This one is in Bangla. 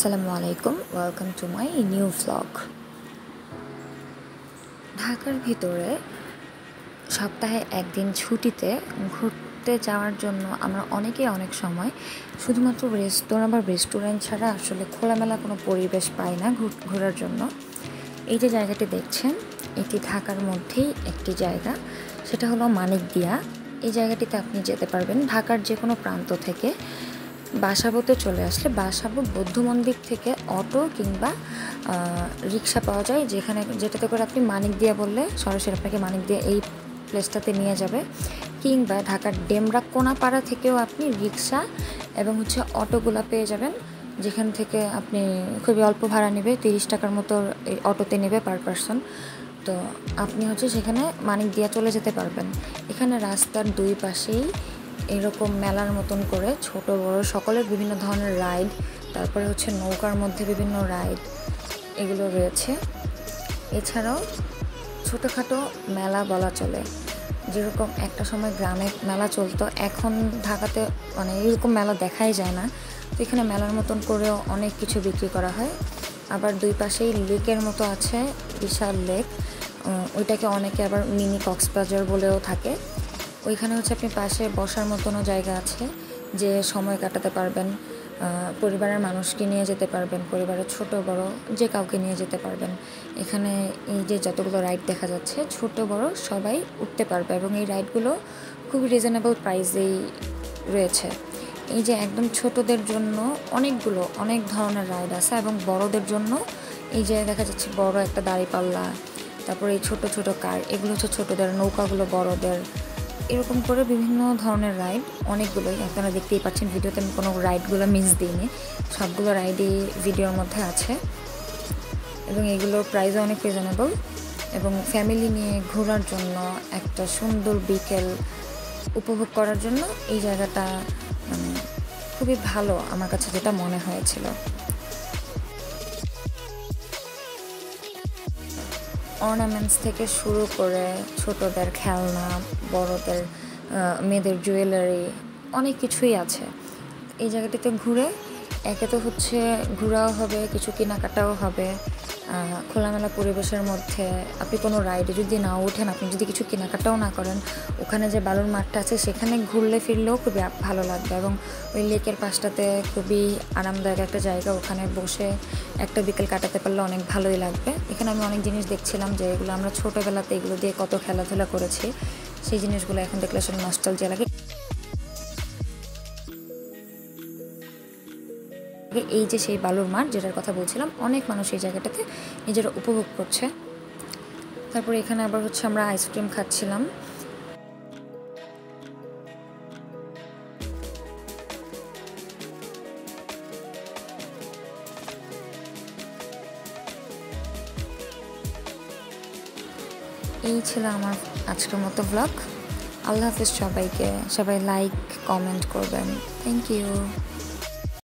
আসসালামু আলাইকুম, welcome to my new vlog. ঢাকার ভিতরে সপ্তাহে একদিন ছুটিতে ঘুরতে যাওয়ার জন্য আমরা অনেকেই অনেক সময় শুধুমাত্র রেস্তোরাঁ বা রেস্টুরেন্ট ছাড়া আসলে খোলামেলা কোনো পরিবেশ পাই না ঘোরার জন্য। এই যে জায়গাটি দেখছেন, এটি ঢাকার মধ্যেই একটি জায়গা, সেটা হলো মানিকদিয়া। এই জায়গাটিতে আপনি যেতে পারবেন ঢাকার যে কোনো প্রান্ত থেকে। বাসাবোতে চলে আসলে বাসাবো বৌদ্ধ মন্দির থেকে অটো কিংবা রিক্সা পাওয়া যায়, যেটাতে করে আপনি মানিকদিয়া বললে সরাসরি আপনাকে মানিকদিয়া এই প্লেসটাতে নিয়ে যাবে। কিংবা ঢাকার ডেমরা কোনাপাড়া থেকেও আপনি রিক্সা এবং অটোগুলো পেয়ে যাবেন, যেখান থেকে আপনি খুবই অল্প ভাড়া নেবে, 30 টাকার মতো এই অটোতে নেবে পার পারসন। তো আপনি সেখানে মানিকদিয়া চলে যেতে পারবেন। এখানে রাস্তার দুই পাশেই এরকম মেলার মতন করে ছোট বড় সকলের বিভিন্ন ধরনের রাইড, তারপরে নৌকার মধ্যে বিভিন্ন রাইড এগুলো রয়েছে। এছাড়াও ছোটোখাটো মেলা বলা চলে, যেরকম একটা সময় গ্রামে মেলা চলতো, এখন ঢাকাতে এরকম মেলা দেখাই যায় না। তো এখানে মেলার মতন করেও অনেক কিছু বিক্রি করা হয়। আবার দুই পাশেই লেকের মতো আছে, বিশাল লেক, ওইটাকে অনেকে আবার মিনি কক্সবাজার বলেও থাকে। ওইখানে আপনি পাশে বসার মতনও জায়গা আছে, যে সময় কাটাতে পারবেন, পরিবারের মানুষকে নিয়ে যেতে পারবেন, পরিবারের ছোট বড় যে কাউকে নিয়ে যেতে পারবেন। এখানে এই যে যতগুলো রাইড দেখা যাচ্ছে, ছোট বড় সবাই উঠতে পারবে এবং এই রাইডগুলো খুবই রিজনেবল প্রাইসেই রয়েছে। এই যে একদম ছোটদের জন্য অনেক ধরনের রাইড আছে, এবং বড়দের জন্য এই যে দেখা যাচ্ছে বড় একটা দাঁড়িপাল্লা, তারপরে এই ছোট ছোট কার, এগুলো ছোটদের, নৌকাগুলো বড়দের, এরকম করে বিভিন্ন ধরনের রাইড অনেকগুলোই আপনারা দেখতেই পাচ্ছেন। ভিডিওতে আমি কোনো রাইডগুলো মিস দিইনি, সবগুলো রাইডই ভিডিওর মধ্যে আছে, এবং এগুলোর প্রাইসও অনেক রিজনেবল। এবং ফ্যামিলি নিয়ে ঘোরার জন্য একটা সুন্দর বিকেল উপভোগ করার জন্য এই জায়গাটা খুবই ভালো আমার কাছে যেটা মনে হয়েছিল। অর্নামেন্টস থেকে শুরু করে ছোটদের খেলনা, বড়দের মেয়েদের জুয়েলারি, অনেক কিছুই আছে এই জায়গাটিতে। ঘুরে একে তো ঘোরাও হবে, কিছু কেনাকাটাও হবে। খোলামেলা পরিবেশের মধ্যে আপনি কোনো রাইডে যদি না ওঠেন, আপনি যদি কিছু কেনাকাটাও না করেন, ওখানে যে বালুর মাঠটা আছে সেখানে ঘুরলে ফিরলেও খুবই ভালো লাগবে। এবং ওই লেকের পাশটাতে খুবই আরামদায়ক একটা জায়গা, ওখানে বসে একটা বিকেল কাটাতে পারলে অনেক ভালোই লাগবে। এখানে আমি অনেক জিনিস দেখছিলাম, যে এগুলো আমরা ছোটোবেলাতে এগুলো দিয়ে কত খেলাধুলা করেছি, সেই জিনিসগুলো এখন দেখলে আসলে নস্টালজিয়া লাগে। এই যে সেই বালুর মাঠ যেটার কথা বলছিলাম, অনেক মানুষ এই জায়গাটাতে নিজেরা উপভোগ করছে। তারপরে এখানে আবার আমরা আইসক্রিম খাচ্ছিলাম। এই ছিল আমার আজকের মতো ভ্লগ। আল্লাহ হাফিজ সবাইকে। সবাই লাইক কমেন্ট করবেন। Thank you.